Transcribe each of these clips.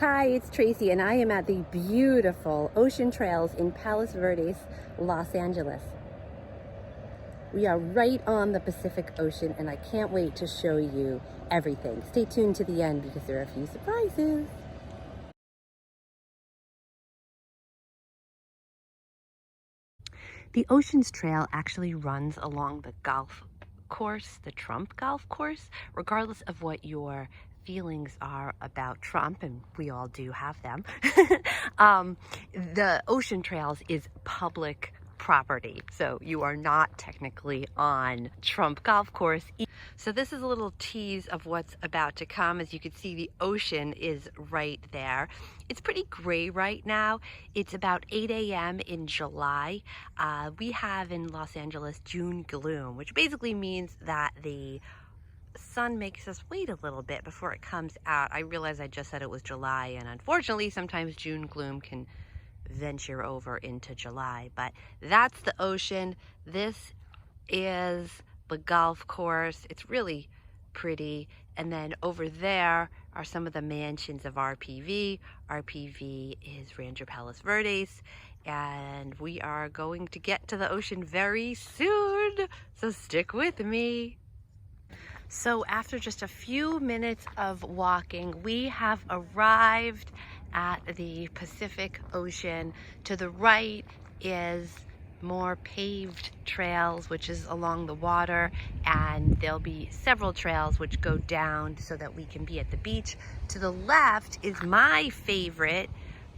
Hi, it's Tracy, and I am at the beautiful Ocean Trails in Palos Verdes, Los Angeles. We are right on the Pacific Ocean, and I can't wait to show you everything. Stay tuned to the end because there are a few surprises. The Oceans Trail actually runs along the golf course, the Trump golf course, regardless of what your feelings are about Trump, and we all do have them. The Ocean Trails is public property, so you are not technically on Trump golf course. So this is a little tease of what's about to come. As you can see, the ocean is right there. It's pretty gray right now. It's about 8 a.m. in July. We have in Los Angeles June gloom, which basically means that the sun makes us wait a little bit before it comes out. I realize I just said it was July, and unfortunately sometimes June gloom can venture over into July, but that's the ocean. This is the golf course. It's really pretty. And then over there are some of the mansions of RPV. RPV is Rancho Palos Verdes, and we are going to get to the ocean very soon, so stick with me. So after just a few minutes of walking, we have arrived at the Pacific Ocean. To the right is more paved trails, which is along the water, and there'll be several trails which go down so that we can be at the beach. To the left is my favorite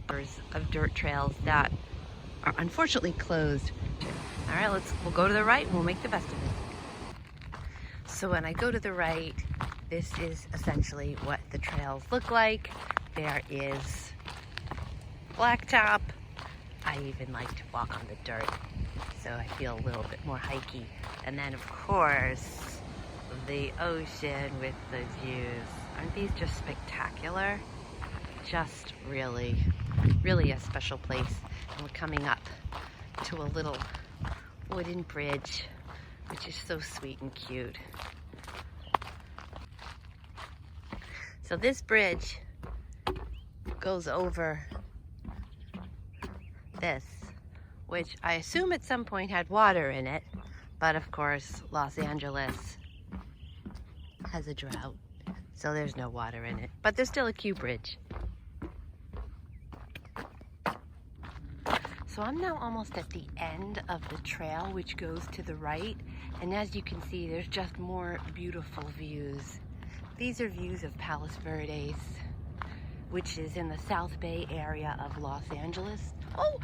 of dirt trails that are unfortunately closed. All right, we'll go to the right and we'll make the best of it. So when I go to the right, this is essentially what the trails look like. There is blacktop. I even like to walk on the dirt, so I feel a little bit more hikey. And then of course, the ocean with the views. Aren't these just spectacular? Just really, really a special place. And we're coming up to a little wooden bridge, which is so sweet and cute. So this bridge goes over this, which I assume at some point had water in it, but of course Los Angeles has a drought, so there's no water in it, but there's still a cute bridge. So I'm now almost at the end of the trail, which goes to the right, and as you can see, there's just more beautiful views. These are views of Palos Verdes, which is in the South Bay area of Los Angeles. Oh,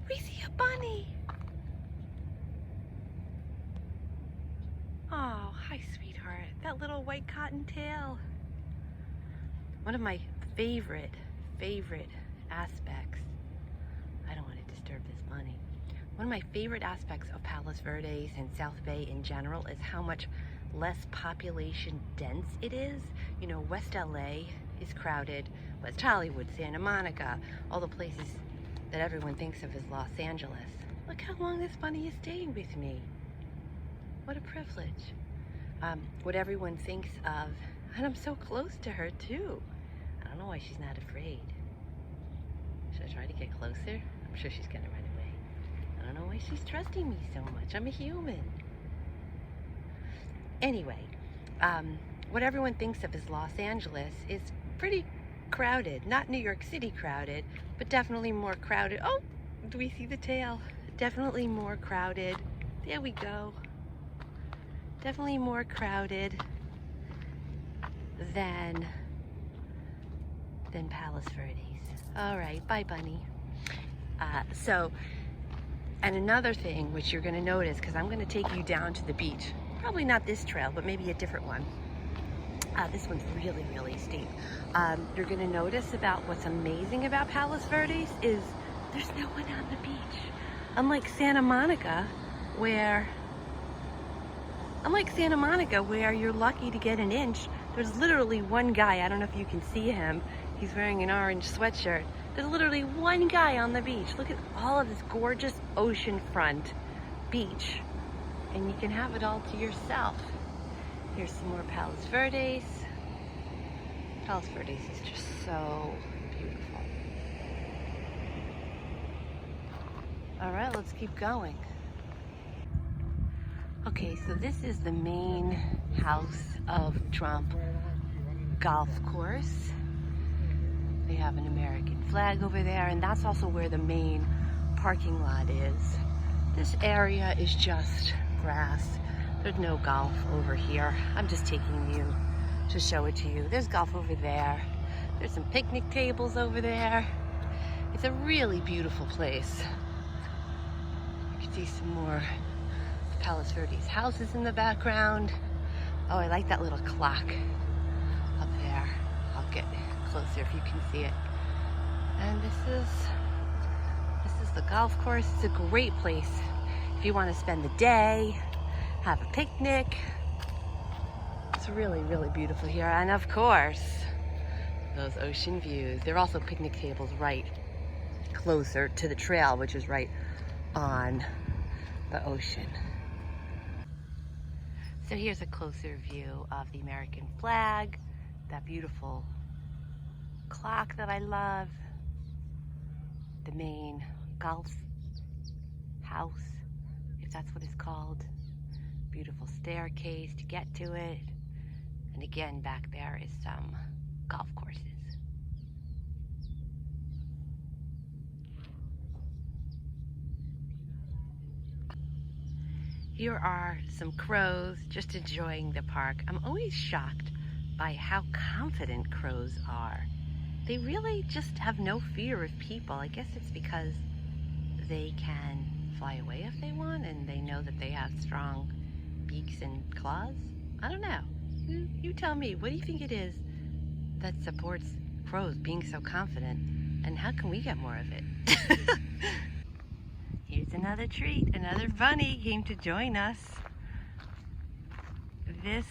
we see a bunny. Oh, hi, sweetheart. That little white cottontail. One of my favorite aspects. I don't want to disturb this bunny. One of my favorite aspects of Palos Verdes and South Bay in general is how much less population dense it is. You know, West LA is crowded, West Hollywood, Santa Monica, all the places that everyone thinks of as Los Angeles. Look how long this bunny is staying with me. What a privilege. What everyone thinks of, and I'm so close to her too. I don't know why she's not afraid. Should I try to get closer? I'm sure she's gonna run away. I don't know why she's trusting me so much. I'm a human. Anyway, what everyone thinks of as Los Angeles is pretty crowded. Not New York City crowded, but definitely more crowded. Oh, do we see the tail? Definitely more crowded. There we go. Definitely more crowded than Palos Verdes. All right, bye, bunny. And another thing which you're gonna notice, because I'm gonna take you down to the beach. Probably not this trail, but maybe a different one. This one's really, really steep. You're gonna notice about what's amazing about Palos Verdes is there's no one on the beach. Unlike Santa Monica, where you're lucky to get an inch, there's literally one guy. I don't know if you can see him. He's wearing an orange sweatshirt. There's literally one guy on the beach. Look at all of this gorgeous oceanfront beach. And you can have it all to yourself. Here's some more Palos Verdes. Palos Verdes is just so beautiful. All right, let's keep going. Okay, so this is the main house of Trump Golf Course. They have an American flag over there, and that's also where the main parking lot is. This area is just grass. There's no golf over here. I'm just taking you to show it to you. There's golf over there. There's some picnic tables over there. It's a really beautiful place. You can see some more Palos Verdes houses in the background. Oh, I like that little clock up there. I'll get closer if you can see it. And this is the golf course. It's a great place if you want to spend the day, have a picnic. It's really, really beautiful here. And of course, those ocean views. There are also picnic tables right closer to the trail, which is right on the ocean. So here's a closer view of the American flag, that beautiful clock that I love, the main golf house, if that's what it's called, beautiful staircase to get to it, and again back there is some golf courses. Here are some crows just enjoying the park. I'm always shocked by how confident crows are. They really just have no fear of people. I guess it's because they can fly away if they want, and they know that they have strong beaks and claws. I don't know. You tell me, what do you think it is that supports crows being so confident, and how can we get more of it? Here's another treat. Another bunny came to join us. This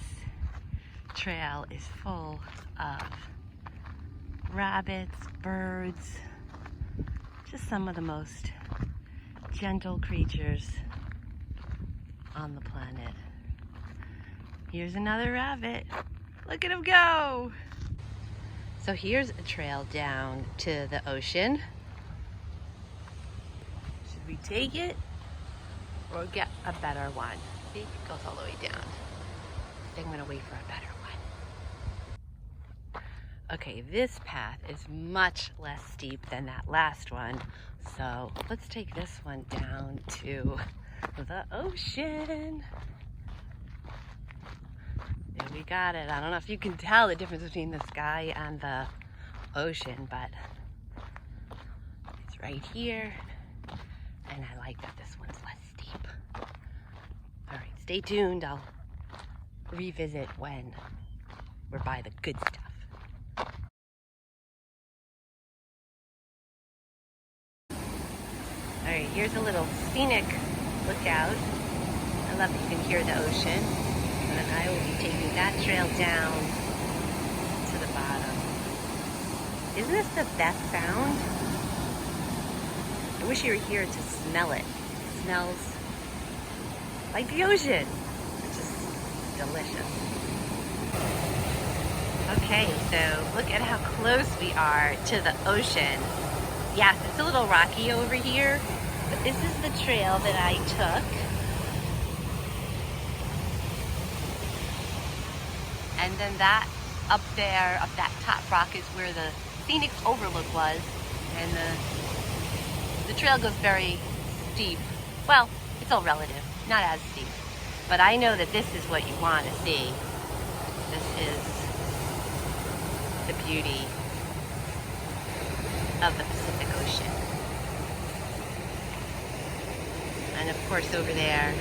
trail is full of rabbits, birds, just some of the most gentle creatures on the planet. Here's another rabbit. Look at him go. So here's a trail down to the ocean. Should we take it or get a better one? See, it goes all the way down. I think I'm gonna wait for a better one. Okay, this path is much less steep than that last one. So let's take this one down to the ocean. There we got it. I don't know if you can tell the difference between the sky and the ocean, but it's right here. And I like that this one's less steep. All right, stay tuned. I'll revisit when we're by the good stuff. All right, here's a little scenic lookout. I love that you can hear the ocean. And then I will be taking that trail down to the bottom. Isn't this the best sound? I wish you were here to smell it. It smells like the ocean, which is delicious. Okay, so look at how close we are to the ocean. Yes, it's a little rocky over here, but this is the trail that I took. And then that up there, up that top rock, is where the scenic overlook was. And the trail goes very steep. Well, it's all relative, not as steep. But I know that this is what you want to see. This is the beauty of the Pacific Ocean. And of course over there,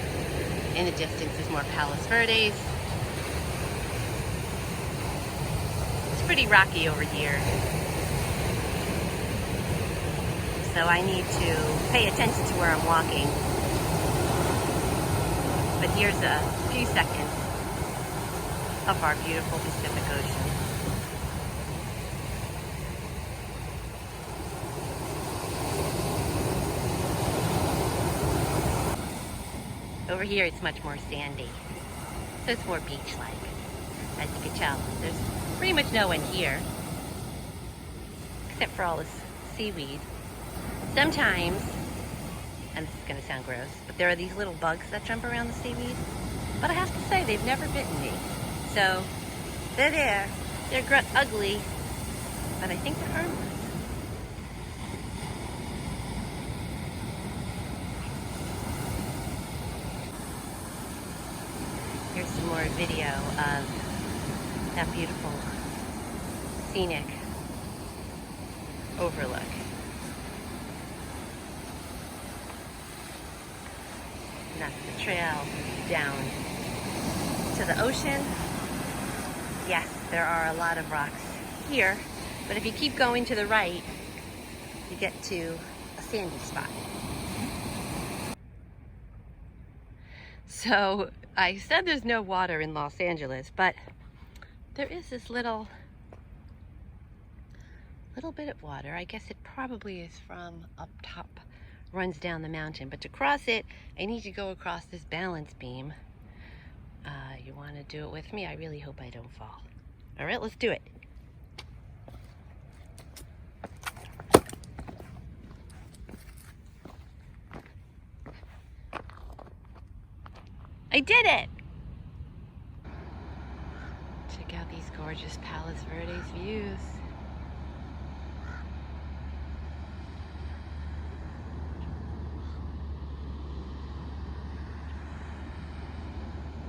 in the distance, is more Palos Verdes. Pretty rocky over here, so I need to pay attention to where I'm walking. But here's a few seconds of our beautiful Pacific Ocean. Over here it's much more sandy, so it's more beach-like. As you can tell, there's pretty much no one here, except for all this seaweed. Sometimes, and this is going to sound gross, but there are these little bugs that jump around the seaweed. But I have to say, they've never bitten me. So, they're there. They're ugly, but I think they're harmless. Here's some more video of that beautiful scenic overlook. And that's the trail down to the ocean. Yes, there are a lot of rocks here, but if you keep going to the right, you get to a sandy spot. So I said there's no water in Los Angeles, but there is this little bit of water. I guess it probably is from up top, runs down the mountain. But to cross it, I need to go across this balance beam. You want to do it with me? I really hope I don't fall. All right, let's do it. I did it! Check out these gorgeous Palos Verdes views.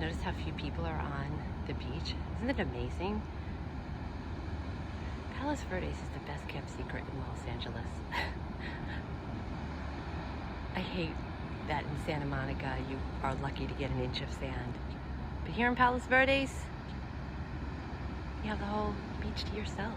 Notice how few people are on the beach. Isn't it amazing? Palos Verdes is the best kept secret in Los Angeles. I hate that in Santa Monica you are lucky to get an inch of sand. But here in Palos Verdes, you have the whole beach to yourself.